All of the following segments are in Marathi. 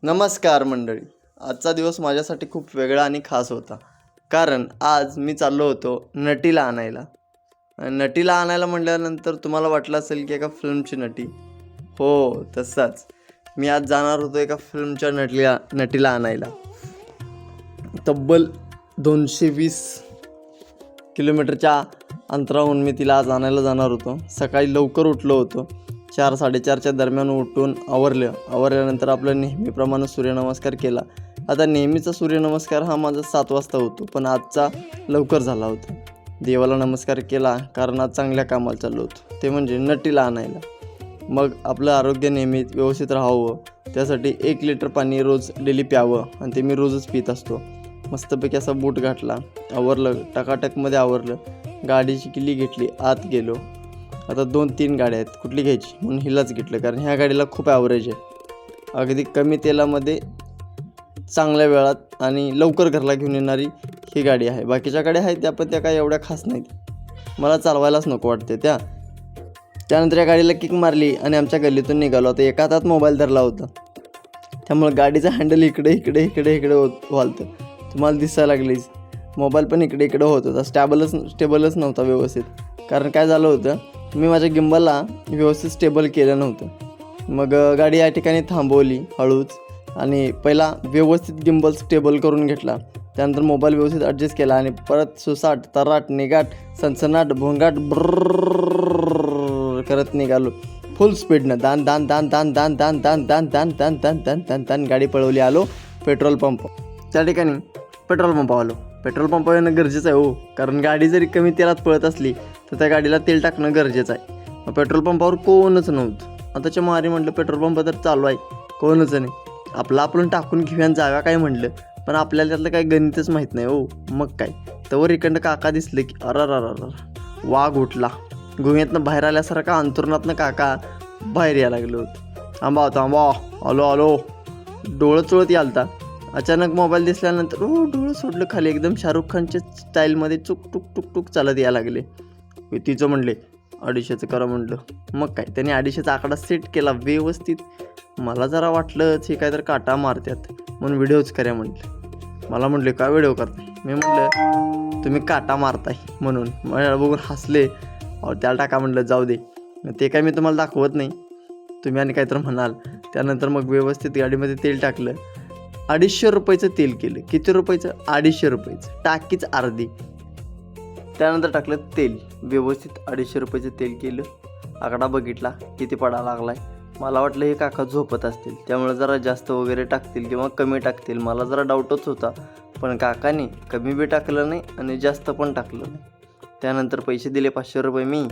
नमस्कार मंडळी. आजचा दिवस माझ्यासाठी खूप वेगळा आणि खास होता, कारण आज मी चाललो होतो नटीला आणायला. नटीला आणायला म्हटल्यानंतर तुम्हाला वाटलं असेल की एका फिल्मची नटी. हो, तसाच मी आज जाणार होतो एका फिल्मच्या नटीला आणायला. तब्बल 220 किलोमीटरच्या अंतरावरून मी तिला आज आणायला जाणार होतो. सकाळी लवकर उठलो होतो. 4-4:30च्या दरम्यान उठून आवरल्यानंतर आपलं नेहमीप्रमाणे सूर्यनमस्कार केला. आता नेहमीचा सूर्यनमस्कार हा माझा 7 वाजता होतो, पण आजचा लवकर झाला होता. देवाला नमस्कार केला, कारण आज चांगल्या कामाला चाललो होतो, ते म्हणजे नटीला आणायला. मग आपलं आरोग्य नेहमी व्यवस्थित राहावं, त्यासाठी 1 लिटर पाणी रोज डेली प्यावं, आणि ते मी रोजच पित असतो. मस्तपैकी असा बूट घातला, आवरलं, टकाटकमध्ये आवरलं, गाडीची किल्ली घेतली, आत गेलो. आता 2-3 गाड्या आहेत, कुठली घ्यायची म्हणून हिलाच घेतलं, कारण ह्या गाडीला खूप ॲव्हरेज आहे. अगदी कमी तेलामध्ये चांगल्या वेळात आणि लवकर घरला घेऊन येणारी ही गाडी आहे. बाकीच्या गाड्या आहेत त्या, पण त्या काय एवढ्या खास नाहीत, मला चालवायलाच नको वाटते त्यानंतर या गाडीला किक मारली आणि आमच्या गल्लीतून निघालो. आता एका हातात मोबाईल धरला होता, त्यामुळे गाडीचा हँडल इकडे व्हालतं. तुम्हाला दिसायला लागलीच, मोबाईल पण इकडे होत होता. स्टेबलच नव्हता व्यवस्थित. कारण काय झालं होतं, मी माझ्या गिम्बलला व्यवस्थित स्टेबल केलं नव्हतं. मग गाडी या ठिकाणी थांबवली हळूच, आणि पहिला व्यवस्थित गिम्बल स्टेबल करून घेतला. त्यानंतर मोबाईल व्यवस्थित ॲडजस्ट केला आणि परत सुसाट, तराट, निगाट, सनसनाट, भोंगाट ब्रर करत निघालो फुल स्पीडनं. दान गाडी पळवली. आलो पेट्रोल पंप. त्या ठिकाणी पेट्रोल पंप आलो. पेट्रोल पंप येणं गरजेचं आहे हो, कारण गाडी जरी कमी तेलात पळत असली तर त्या गाडीला तेल टाकणं गरजेचं आहे. पेट्रोल पंपावर कोणच नव्हतं. आताच्या मारी म्हटलं पेट्रोल पंप तर चालू आहे, कोणच नाही. आपण टाकून घेऊन जागा काय म्हटलं, पण आपल्याला त्यातलं काही गणितच माहीत नाही हो. मग काय, तवर इकडं काका दिसले की अर वाघ उठला. गुहेतनं बाहेर आल्यासारखा अंतरुणातनं काका बाहेर यायला लागले होते. थांबा आलो. डोळं चोळत यालता. अचानक मोबाईल दिसल्यानंतर डोळं सोडलं खाली. एकदम शाहरुख खानच्या स्टाईलमध्ये टुक चालत यायला लागले. तिचं म्हणले 250चं करा म्हटलं. मग काय, त्याने 250चा आकडा सेट केला व्यवस्थित. मला जरा वाटलंच हे काय तर काटा मारतात, म्हणून व्हिडिओच करूया म्हटलं. मला म्हटले काय व्हिडिओ करताय? मी म्हटलं तुम्ही काटा मारताय म्हणून. मला बघून हसले. त्याला टाका म्हटलं, जाऊ दे, ते काय मी तुम्हाला दाखवत नाही, तुम्ही आणि काहीतरी म्हणाल. त्यानंतर मग व्यवस्थित गाडीमध्ये तेल टाकलं. 250 रुपयाचं तेल केलं. किती रुपयाचं? 250 रुपयाचं, टाकीच अर्धी. त्यानंतर टाकलं तेल व्यवस्थित. 250 रुपयाचं तेल केलं. आकडा बघितला किती पडा लागलाय. मला वाटलं हे काका झोपत असतील, त्यामुळे जरा जास्त वगैरे टाकतील किंवा कमी टाकतील. मला जरा डाऊटच होता, पण काकाने कमी बी टाकलं नाही आणि जास्त पण टाकलं नाही. त्यानंतर पैसे दिले 500 रुपये मी,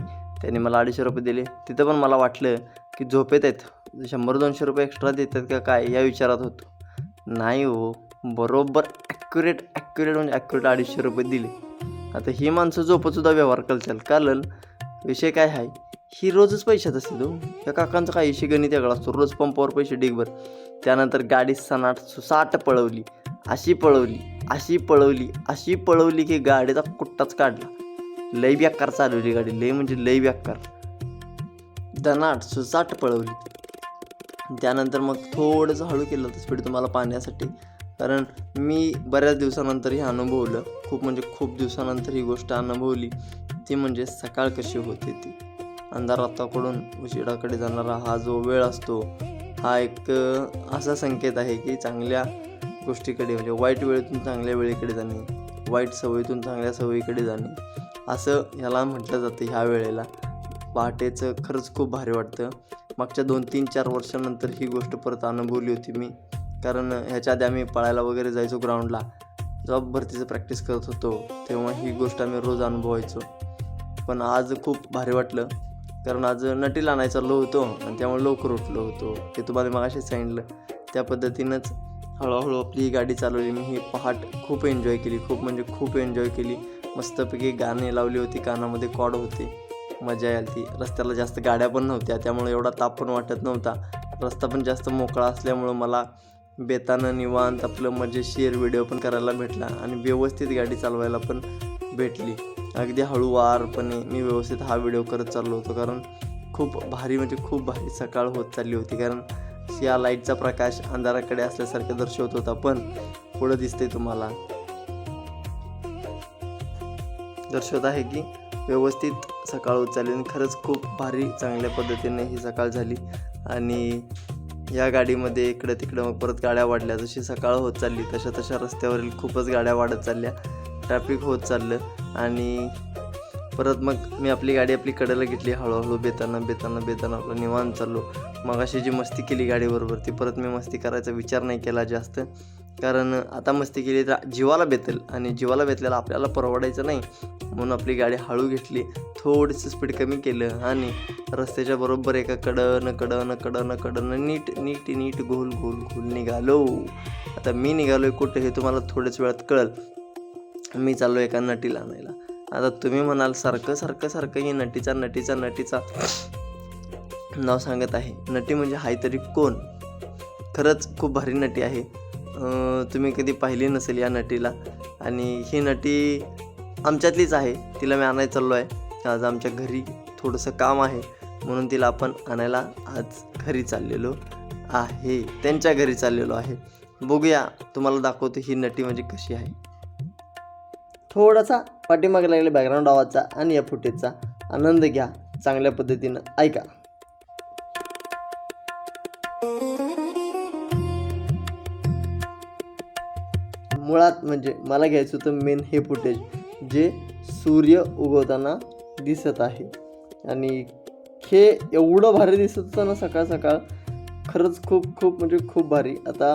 त्याने मला 250 रुपये दिले. तिथं पण मला वाटलं की झोपेत आहेत, 100-200 रुपये एक्स्ट्रा देतात का काय या विचारात होतो. नाही हो, बरोबर ॲक्युरेट म्हणजे ॲक्युरेट 250 रुपये दिले. आता ही माणसं झोपतसुद्धा व्यवहार करतील. कारण विषय काय आहे, ही रोजच पैशात असते हो. या काकांचं काही विषय गणित वेगळा असतो, रोज पंपावर पैसे डिगभर. त्यानंतर गाडी सुसाट पळवली, अशी पळवली की गाडीचा कुट्टाच काढला. लई बेकार चालवली गाडी, लई म्हणजे लई बेकार. दनाट सुसाट पळवली. त्यानंतर मग थोडंसं हळू केलं होतं स्पीड तुम्हाला पाहण्यासाठी, कारण मी बऱ्याच दिवसानंतर हे अनुभवलं. खूप दिवसानंतर ही गोष्ट अनुभवली. ती म्हणजे सकाळ कशी होते ती. अंधाराताकडून उशिराकडे जाणारा हा जो वेळ असतो, हा एक असा संकेत आहे की चांगल्या गोष्टीकडे, म्हणजे वाईट वेळेतून चांगल्या वेळेकडे जाणे, वाईट सवयीतून चांगल्या सवयीकडे जाणे, असं ह्याला म्हटलं जातं. ह्या वेळेला पहाटेचं खरंच खूप भारी वाटतं. मागच्या 2-3-4 वर्षानंतर ही गोष्ट परत अनुभवली होती मी. कारण ह्याच्या आधी आम्ही पळायला वगैरे जायचो ग्राउंडला, जेव्हा भरतीचं प्रॅक्टिस करत होतो, तेव्हा ही गोष्ट आम्ही रोज अनुभवायचो. पण आज खूप भारी वाटलं, कारण आज नटीला आणायला चाललो होतो आणि त्यामुळे लवकर उठलो होतो. ते तुम्हाला मगाशी सांगितलं. त्या पद्धतीनंच हळूहळू आपली ही गाडी चालवली. मी ही पहाट खूप एन्जॉय केली. मस्तपैकी गाणी लावली होती, कानामध्ये कॉर्ड होते, मजा यायला ती. रस्त्याला जास्त गाड्या पण नव्हत्या, त्यामुळे एवढा ताप पण वाटत नव्हता. रस्ता पण जास्त मोकळा असल्यामुळं मला बेतानं निवांत आपलं मजेशीर व्हिडिओ पण करायला भेटला आणि व्यवस्थित गाडी चालवायला पण भेटली. अगदी हळूवारपणे मी व्यवस्थित हा व्हिडिओ करत चाललो होतो, कारण खूप भारी सकाळ होत चालली होती. कारण या लाईटचा प्रकाश अंधाराकडे असल्यासारखं दर्शवत होता, पण पुढं दिसते तुम्हाला दर्शवत आहे की व्यवस्थित सकाळ होत चालली आणि खरंच खूप भारी चांगल्या पद्धतीने ही सकाळ झाली. आणि या गाडीमध्ये इकडं तिकडं मग परत गाड्या वाढल्या. जशी सकाळ होत चालली तशा तशा रस्त्यावरील खूपच गाड्या वाढत चालल्या, ट्रॅफिक होत चाललं. आणि परत मग मी आपली गाडी आपली कडेला घेतली, हळूहळू बेताना आपलं निवांत चाललो. मग अशी जी मस्ती केली गाडीबरोबर ती परत मी मस्ती करायचा विचार नाही केला जास्त, कारण आता मस्ती केली तर जीवाला बेतेल आणि जीवाला बेतलेला आपल्याला परवडायचं नाही. म्हणून आपली गाडी हळू घेतली, थोडंसं स्पीड कमी केलं आणि रस्त्याच्या बरोबर एका कडनं नीट गोल निघालो. आता मी निघालोय कुठे हे तुम्हाला थोड्याच वेळात कळेल. मी चाललो एका नटीला आणायला. आता तुम्ही म्हणाल सारखं ही नटीचा नाव सांगत आहे. नटी म्हणजे हाय तरी कोण? खरंच खूप भारी नटी आहे. तुम्ही कधी पाहिली नसेल या नटीला. आणि ही नटी आमच्यातलीच आहे. तिला मी आणायला चाललो आहे. आज आमच्या घरी थोडंसं काम आहे म्हणून तिला आपण आणायला आज घरी चाललेलो आहे, त्यांच्या घरी चाललेलो आहे. बघूया, तुम्हाला दाखवतो ही नटी म्हणजे कशी आहे. थोडासा पाठीमागे लागले बॅकग्राऊंड आवाजचा आणि या फुटेजचा आनंद घ्या, चांगल्या पद्धतीनं ऐका. मुळात म्हणजे मला घ्यायचं होतं मेन हे फुटेज जे सूर्य उगवताना दिसत आहे. आणि हे एवढं भारी दिसत होतं ना सकाळ खरंच खूप म्हणजे खूप भारी. आता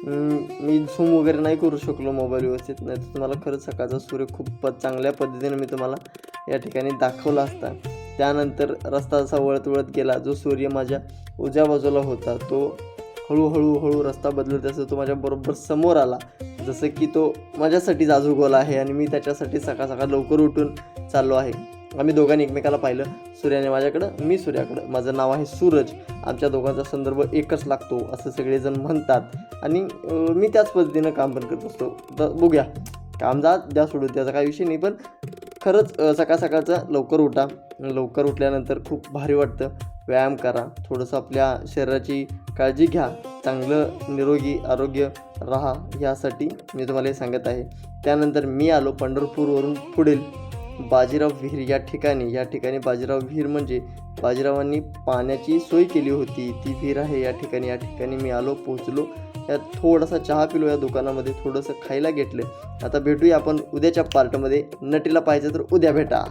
मी झूम वगैरे नाही करू शकलो मोबाईल व्यवस्थित, नाही तर तुम्हाला खरंच सकाळचा सूर्य खूप चांगल्या पद्धतीने मी तुम्हाला या ठिकाणी दाखवला असता. त्यानंतर रस्ता असा वळत गेला. जो सूर्य माझ्या उजव्या बाजूला होता तो हळूहळू रस्ता बदलत असतो तो माझ्या बरोबर समोर आला, जसं की तो माझ्यासाठी जाजूगोला आहे आणि मी त्याच्यासाठी सकाळ लवकर उठून चाललो आहे. आम्ही दोघांनी एकमेकाला पाहिलं, सूर्याने माझ्याकडं, मी सूर्याकडं. माझं नाव आहे सूरज. आमच्या दोघांचा संदर्भ एकच लागतो असं सगळेजण म्हणतात आणि मी त्याच पद्धतीनं काम पण करत असतो. तर बघूया, काम द्या सोडून, त्याचा काही विषय नाही. पण खरंच सकाळचं लवकर उठा. लवकर उठल्यानंतर खूप भारी वाटतं. व्यायाम करा, थोडंसं आपल्या शरीराची काळजी घ्या, चांगलं निरोगी आरोग्य राहा, ह्यासाठी मी तुम्हाला हे सांगत आहे. त्यानंतर मी आलो पंढरपूरवरून पुढील बाजीराव विहीर या ठिकाणी. बाजीराव विहीर म्हणजे बाजीरावांनी पाण्याची सोय केली होती ती विहीर आहे या ठिकाणी मी आलो, पोहोचलो. यात थोडासा चहा पिलो या दुकानामध्ये, थोडंसं खायला घेतलं. आता भेटूया आपण उद्याच्या पार्टमध्ये. नटीला पाहिजे तर उद्या भेटा.